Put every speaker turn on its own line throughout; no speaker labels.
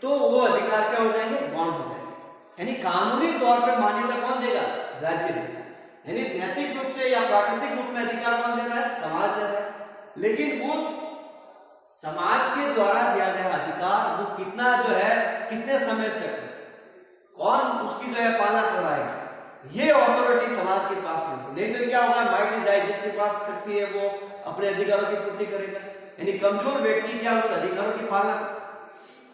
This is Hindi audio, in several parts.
तो वो अधिकार क्या हो जाएंगे, गौण हो जाएंगे। यानी कानूनी तौर पर मान्यता कौन देगा, राज्य देगा। यानी नैतिक रूप से या प्राकृतिक रूप में अधिकार कौन दे रहा है, समाज दे रहा है। लेकिन उस समाज के द्वारा दिया गया अधिकार वो कितना जो है, कितने समय से कौन उसकी जो है पालना करवाएगा, ये अथॉरिटी समाज के पास नहीं तो क्या होगा, माइट इज राइट, जिसके पास शक्ति है वो अपने अधिकारों की पूर्ति करेगा। यानी कमजोर व्यक्ति क्या उस अधिकारों की पालना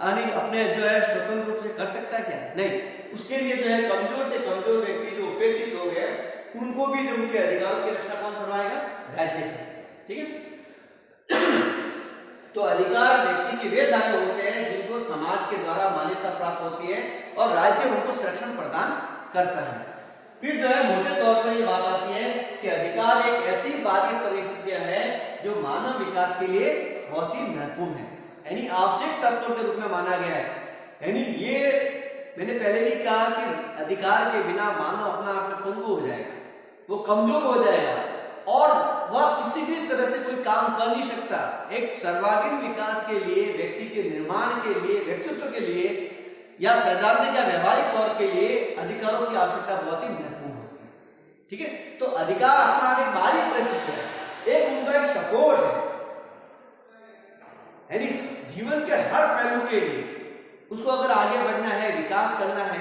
यानी अपने जो है स्वतंत्र रूप से कर सकता है क्या, नहीं। उसके लिए जो है कमजोर से कमजोर व्यक्ति जो उपेक्षित लोग हैं उनको भी जो उनके अधिकारों की रक्षा कौन करवाएगा, राज्य। ठीक है। तो अधिकार व्यक्ति के वे दायित्व होते हैं जिनको समाज के द्वारा मान्यता प्राप्त होती है और राज्य उनको संरक्षण प्रदान करता है। फिर जो है मोटे तौर पर ये बात आती है कि अधिकार एक ऐसी बाह्य परिस्थितियां है जो मानव विकास के लिए बहुत ही महत्वपूर्ण है, यानी आवश्यक तत्वों के रूप में माना गया है। यानी ये मैंने पहले भी कहा कि अधिकार के बिना मानव अपना आप में पंगु हो जाएगा, वो कमजोर हो जाएगा और वह किसी भी तरह से कोई काम कर नहीं सकता। एक सर्वांगीण विकास के लिए, व्यक्ति के निर्माण के लिए, व्यक्तित्व के लिए या सैद्धांतिक या व्यवहारिक तौर के लिए अधिकारों की आवश्यकता बहुत ही महत्वपूर्ण होती है। ठीक है। तो अधिकार अपना एक बाहरी परिस्थिति है, एक उनका एक सपोर्ट है, यानी जीवन के हर पहलू के लिए उसको अगर आगे बढ़ना है, विकास करना है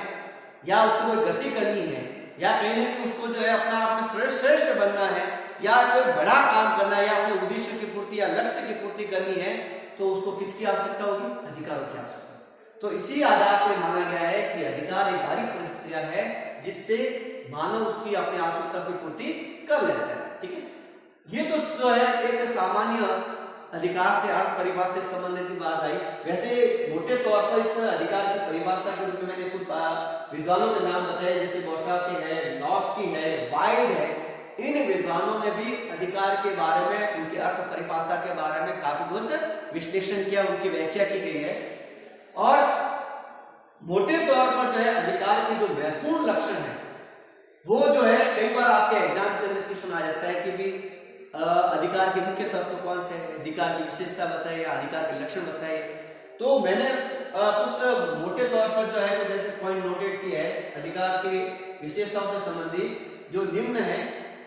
या उसको कोई गति करनी है या कहीं ना कहीं उसको जो है अपना आप में श्रेष्ठ बनना है या कोई बड़ा काम करना है या अपने उद्देश्य की पूर्ति या लक्ष्य की पूर्ति करनी है, तो उसको किसकी आवश्यकता होगी, अधिकारों की आवश्यकता। तो इसी आधार पर माना गया है कि अधिकार एक बाहरी परिस्थितियां है जिससे मानव उसकी अपनी आवश्यकता की पूर्ति कर लेता है। ठीक है। ये तो जो है एक सामान्य अधिकार से अर्थ परिभाषा से संबंधित बात आई। वैसे मोटे तौर पर इस अधिकार की परिभाषा के रूप में मैंने कुछ विद्वानों के नाम बताए, जैसे बॉसाकी है, लॉस्की है, वाइल्ड है। इन विद्वानों ने भी अधिकार के बारे में, उनके अर्थ परिभाषा के बारे में काफी कुछ विश्लेषण किया, उनकी व्याख्या की गई है। और मोटे तौर पर जो है अधिकार के जो महत्वपूर्ण लक्षण है वो जो है कई बार आपके एग्जाम के अंदर क्वेश्चन आ जाता है कि भी अधिकार के मुख्य तत्व कौन से हैं, अधिकार की विशेषता बताइए, अधिकार के लक्षण बताइए। तो मैंने कुछ मोटे तौर पर जो है कुछ ऐसे पॉइंट नोटेट किए हैं अधिकार की विशेषताओं से संबंधित जो निम्न है।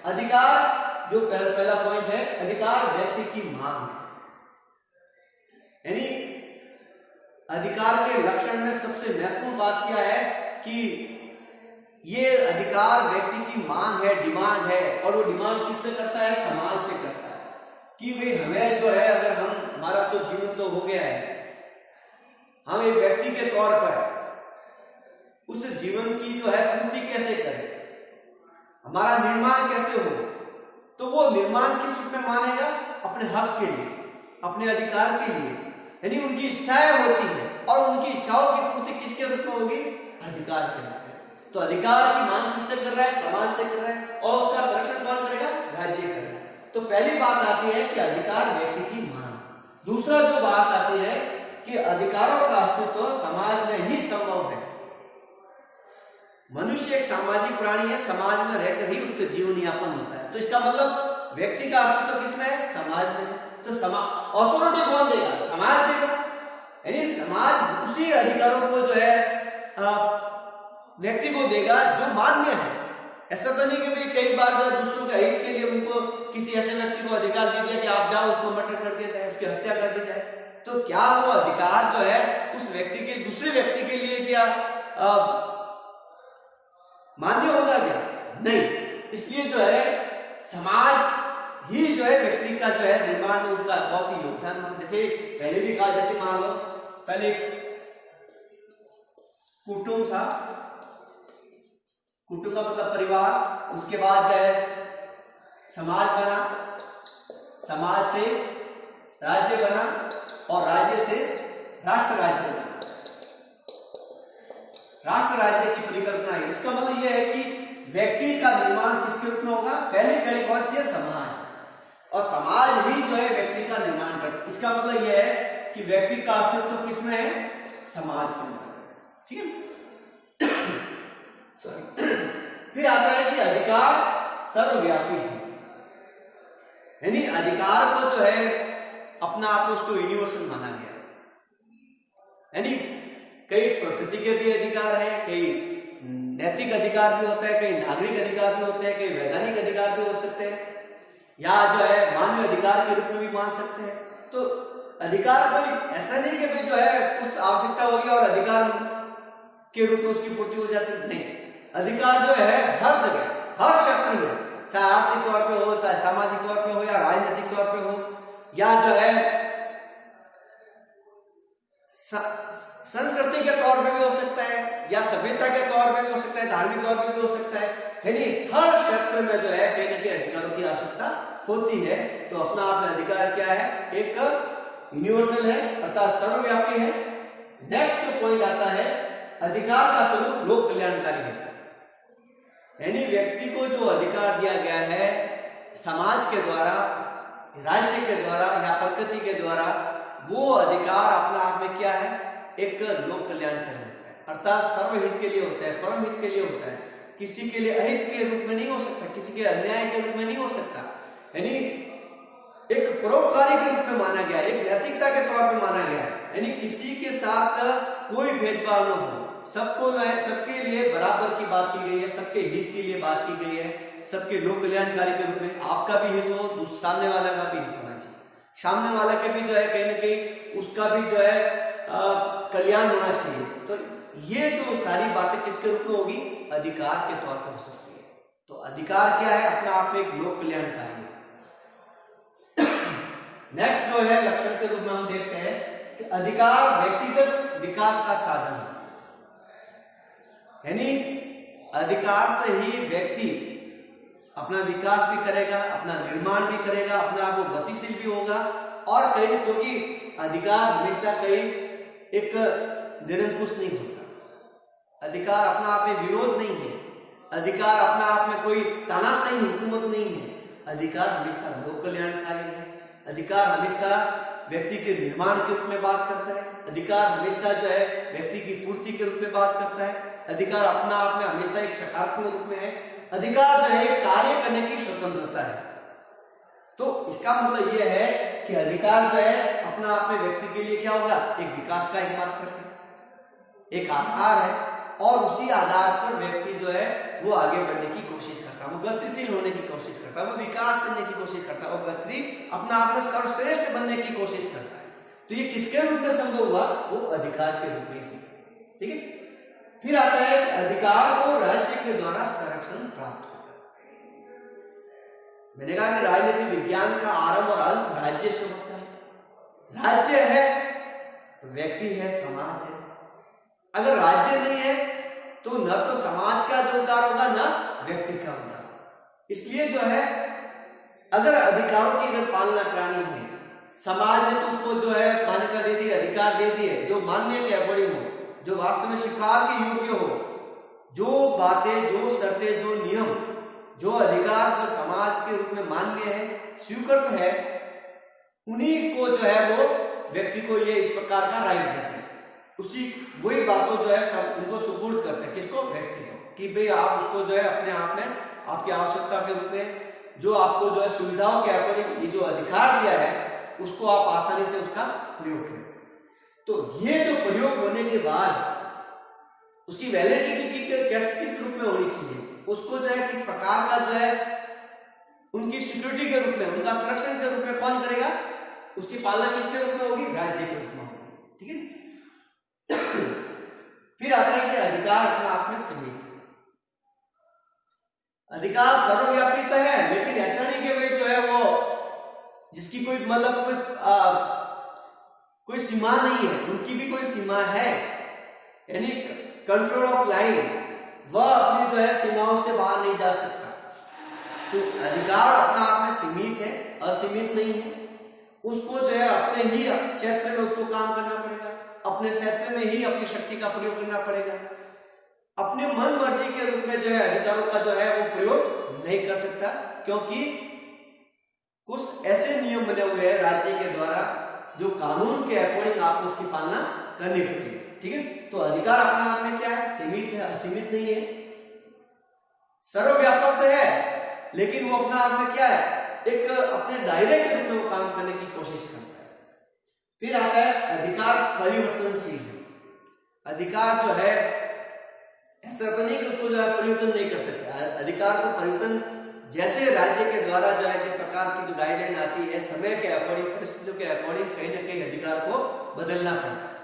अधिकार जो पहला पॉइंट है, अधिकार व्यक्ति की मांग है। यानी अधिकार के लक्षण में सबसे महत्वपूर्ण बात क्या है कि ये अधिकार व्यक्ति की मांग है, डिमांड है, और वो डिमांड किससे करता है, समाज से करता है कि भाई हमें जो है, अगर हम हमारा तो जीवन तो हो गया है, हम एक व्यक्ति के तौर पर उस जीवन की जो है पूर्ति कैसे करें, हमारा निर्माण कैसे हो, तो वो निर्माण किस रूप में मानेगा, अपने हक के लिए, अपने अधिकार के लिए। यानी उनकी इच्छाएं होती है और उनकी इच्छाओं की पूर्ति किसके रूप में होगी, अधिकार के रूप में। तो अधिकार की मांग किससे कर रहा है, समाज से कर रहा है, और उसका संरक्षण कौन करेगा, राज्य करेगा। तो पहली बात आती है कि अधिकार व्यक्ति की मांग। दूसरा जो बात आती है कि अधिकारों का अस्तित्व समाज में ही संभव है। मनुष्य एक सामाजिक प्राणी है, समाज में रहकर ही उसका जीवन यापन होता है। तो इसका मतलब व्यक्ति का अस्तित्व किसमें है, समाज में। तो अथॉरिटी कौन देगा, समाज देगा। यानी समाज उसी अधिकारों को जो है व्यक्ति को देगा जो मान्य है। ऐसा तो नहीं कि भाई कई बार जो दूसरों के हित के लिए उनको किसी ऐसे व्यक्ति को अधिकार दे दिया कि आप जाओ उसको मर्डर कर दिया जाए, उसकी हत्या कर दी जाए। तो क्या वो अधिकार जो है उस व्यक्ति के दूसरे व्यक्ति के लिए क्या मान्य होगा क्या, नहीं। इसलिए जो है समाज ही जो है व्यक्ति का जो है निर्माण में उसका बहुत ही योगदान। जैसे पहले भी कहा, जैसे मान लो पहले कुटुंब था, कुटुंब का मतलब परिवार, उसके बाद जो है समाज बना, समाज से राज्य बना और राज्य से राष्ट्र राज्य बना। राष्ट्र राज्य की परिकल्पना है। इसका मतलब यह है कि व्यक्ति का निर्माण किसके रूप में होगा, पहली कड़ी कौन सी है, समाज, और समाज ही जो है व्यक्ति का निर्माण करता है। इसका मतलब यह है कि व्यक्ति का अस्तित्व किसमें है, समाज के अंदर। ठीक है। सॉरी। फिर आता है कि अधिकार सर्वव्यापी है। यानी अधिकार को जो है अपना आप उसको यूनिवर्सल माना गया। यानी कई प्रकृति के भी अधिकार है, कई नैतिक अधिकार भी होता है, कई नागरिक अधिकार भी होते हैं, कई वैधानिक अधिकार भी हो सकते हैं, या जो है मानवीय अधिकार के रूप में भी मान सकते हैं। तो अधिकार कोई ऐसा नहीं कि भाई जो है कुछ आवश्यकता होगी और अधिकार के रूप में उसकी पूर्ति हो जाती है, नहीं। अधिकार जो है हर जगह, हर क्षेत्र में, चाहे आर्थिक तौर पे हो, चाहे सामाजिक तौर पे हो, या राजनीतिक तौर पे हो, या जो है संस्कृति के तौर पे भी हो सकता है, या सभ्यता के तौर पे भी हो सकता है, धार्मिक तौर पे भी हो सकता है, यानी हर क्षेत्र में जो है कहीं ना कहीं अधिकारों की आवश्यकता होती है। तो अपना आप में अधिकार क्या है, एक यूनिवर्सल है अर्थात सर्वव्यापी है। नेक्स्ट जो पॉइंट आता है, अधिकार का स्वरूप लोक कल्याणकारी है, यानी व्यक्ति को जो अधिकार दिया गया है समाज के द्वारा, राज्य के द्वारा या प्रकृति के द्वारा, वो अधिकार अपना आप में क्या है, एक लोक कल्याणकारी होता है, अर्थात सर्वहित के लिए होता है, परम हित के लिए होता है, किसी के लिए अहित के रूप में नहीं हो सकता, किसी के अन्याय के रूप में नहीं हो सकता, यानी एक परोपकारी के रूप में माना गया है, एक नैतिकता के तौर पे माना गया है, यानी किसी के साथ कोई भेदभाव न हो, सबको सबके लिए बराबर की बात की गई है, सबके हित के लिए बात की गई है, सबके लोक कल्याणकारी के रूप में आपका भी हित हो, सामने वाला का भी हित होना चाहिए, सामने वाला के भी जो है कहीं ना कहीं उसका भी जो है कल्याण होना चाहिए। तो ये जो सारी बातें किसके रूप में होगी, अधिकार के तौर पर हो सकती है। तो अधिकार क्या है, अपना आप में एक लोक कल्याणकारी है। नेक्स्ट जो है लक्षण के रूप में हम देखते हैं कि अधिकार व्यक्तिगत विकास का साधन है, यानी अधिकार से ही व्यक्ति अपना विकास भी करेगा, अपना निर्माण भी करेगा, अपने आप को गतिशील भी होगा, और कहीं क्योंकि अधिकार हमेशा कहीं एक निरंकुश नहीं होता, अधिकार अपना आप में विरोध नहीं है, अधिकार अपना आप में कोई तानाशाही हुकूमत नहीं है, अधिकार हमेशा लोक कल्याणकारी है, अधिकार हमेशा व्यक्ति के निर्माण के रूप में बात करता है, अधिकार हमेशा जो है व्यक्ति की पूर्ति के रूप में बात करता है, अधिकार अपना आप में हमेशा एक सकारात्मक रूप में है, अधिकार जो है कार्य करने की स्वतंत्रता है। तो इसका मतलब यह है कि अधिकार जो है अपना आप में व्यक्ति के लिए क्या होगा, एक विकास का एक मात्र है, एक आधार है, और उसी आधार पर व्यक्ति जो है वो आगे बढ़ने की कोशिश करता है, वो गतिशील होने की कोशिश करता है, वो विकास करने की कोशिश करता है, वो व्यक्ति अपना आप में सर्वश्रेष्ठ बनने की कोशिश करता है। तो ये किसके रूप में संभव हुआ, वो अधिकार के रूप में ही, ठीक है। फिर आता है अधिकार को राज्य के द्वारा संरक्षण प्राप्त होता है। मैंने कहा कि राजनीतिक विज्ञान का आरंभ और अंत राज्य से होता है। राज्य है तो व्यक्ति है, समाज है, अगर राज्य नहीं है तो न तो समाज का जो उद्धार होगा न व्यक्ति का उद्धार। इसलिए जो है अगर अधिकारों की अगर पालना करानी है, समाज ने तो उसको जो है मान्यता दे दी, अधिकार दे दिए जो मान्य के अकॉर्डिंग हो, जो वास्तव में स्वीकार के योग्य हो, जो बातें, जो शर्तें, जो नियम, जो अधिकार जो समाज के रूप में मान्य है, स्वीकृत है, उन्हीं को जो है वो व्यक्ति को ये इस प्रकार का राइट देते हैं, उसी वही बातों जो है उनको सुपुर्द करते हैं, किसको, व्यक्ति को, कि भाई आप उसको जो है अपने आप में आपकी आवश्यकता के रूप में जो आपको जो है सुविधाओं के अकॉर्डिंग ये जो अधिकार दिया है उसको आप आसानी से उसका प्रयोग करें। तो ये जो प्रयोग होने के बाद उसकी वैलिडिटी किस रूप में होनी चाहिए, उसको जो है किस प्रकार का जो है उनकी सिक्योरिटी के रूप में, उनका संरक्षण के रूप में कौन करेगा, उसकी पालना किसके रूप में होगी, राज्य के रूप में होगी, ठीक है। फिर आता है कि अधिकार अपने आप में सीमित है। अधिकार सर्वव्यापी तो है, लेकिन ऐसा नहीं कि भाई जो है वो जिसकी कोई मतलब कोई सीमा नहीं है, उनकी भी कोई सीमा है, यानी कंट्रोल ऑफ लाइन, वह अपनी जो है सीमाओं से बाहर नहीं जा सकता। तो अधिकार अपना आप में सीमित है, असीमित नहीं है, उसको जो है अपने ही क्षेत्र में उसको काम करना पड़ेगा, अपने क्षेत्र में ही अपनी शक्ति का प्रयोग करना पड़ेगा, अपने मन मर्जी के रूप में जो है अधिकारों का जो है वो प्रयोग नहीं कर सकता, क्योंकि कुछ ऐसे नियम बने हुए हैं राज्य के द्वारा जो कानून के अकॉर्डिंग आपको उसकी पालना करनी पड़ेगी, ठीक है। तो अधिकार अपने आप में क्या है, सीमित है, असीमित नहीं है, सर्वव्यापक तो है, लेकिन वो अपना आप में क्या है, एक अपने दायरे के रूप में वो काम करने की कोशिश करता है। फिर आता है अधिकार परिवर्तनशील है। अधिकार जो है ऐसा बने कि उसको जो है परिवर्तन नहीं कर सकते। अधिकार को परिवर्तन जैसे राज्य के द्वारा जो है जिस प्रकार की जो गाइडलाइन आती है, समय के अकॉर्डिंग, परिस्थितियों के अकॉर्डिंग कहीं ना कहीं अधिकार को बदलना पड़ता है।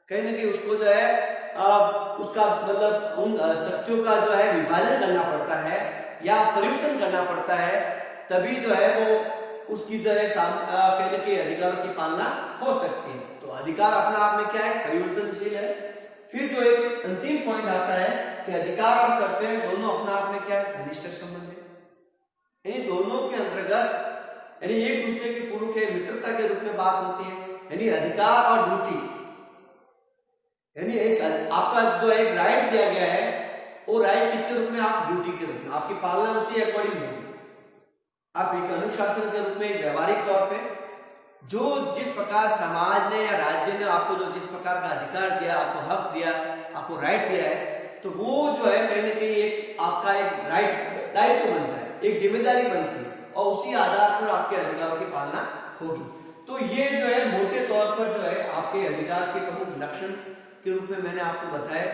कहीं ना कहीं उसको जो है उसका मतलब उन शक्तियों का जो है विभाजन करना पड़ता है या परिवर्तन करना पड़ता है, तभी जो है वो उसकी जो है कहीं ना कहीं अधिकारों की पालना हो सकती है। तो अधिकार अपना आप में क्या है, परिवर्तनशील है। फिर जो एक अंतिम पॉइंट आता है कि अधिकार और कर्तव्य दोनों अपना आप में क्या है, घनिष्ठ संबंध है। यानी दोनों के अंतर्गत यानी एक दूसरे के पूर्व के मित्रता के रूप में बात होती है। यानी अधिकार और ड्यूटी, यानी एक आपका जो एक राइट दिया गया है, वो राइट किसके रूप में, आप ड्यूटी के रूप में, आपकी पालना उसी अकॉर्डिंग होगी। आप एक अनुशासन के रूप में, एक व्यवहारिक तौर पे जो जिस प्रकार समाज ने या राज्य ने आपको जो जिस प्रकार का अधिकार दिया, आपको हक दिया, आपको राइट दिया है, तो वो जो है कहीं ना कहीं एक आपका एक राइट दायित्व बनता है, एक जिम्मेदारी बनती है और उसी आधार पर आपके अधिकारों की पालना होगी। तो ये जो है मोटे तौर पर जो है आपके अधिकार के प्रमुख लक्षण के रूप में मैंने आपको बताया।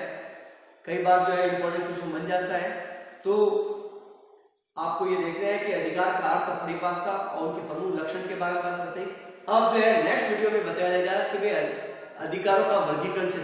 कई बार जो है इंपॉर्टेंट क्वेश्चन बन जाता है, तो आपको ये देखना है कि अधिकार का अर्थ, परिभाषा और उनके प्रमुख लक्षण के बारे में बताइए। अब जो है नेक्स्ट वीडियो में बताया जाएगा कि वे अधिकारों का वर्गीकरण से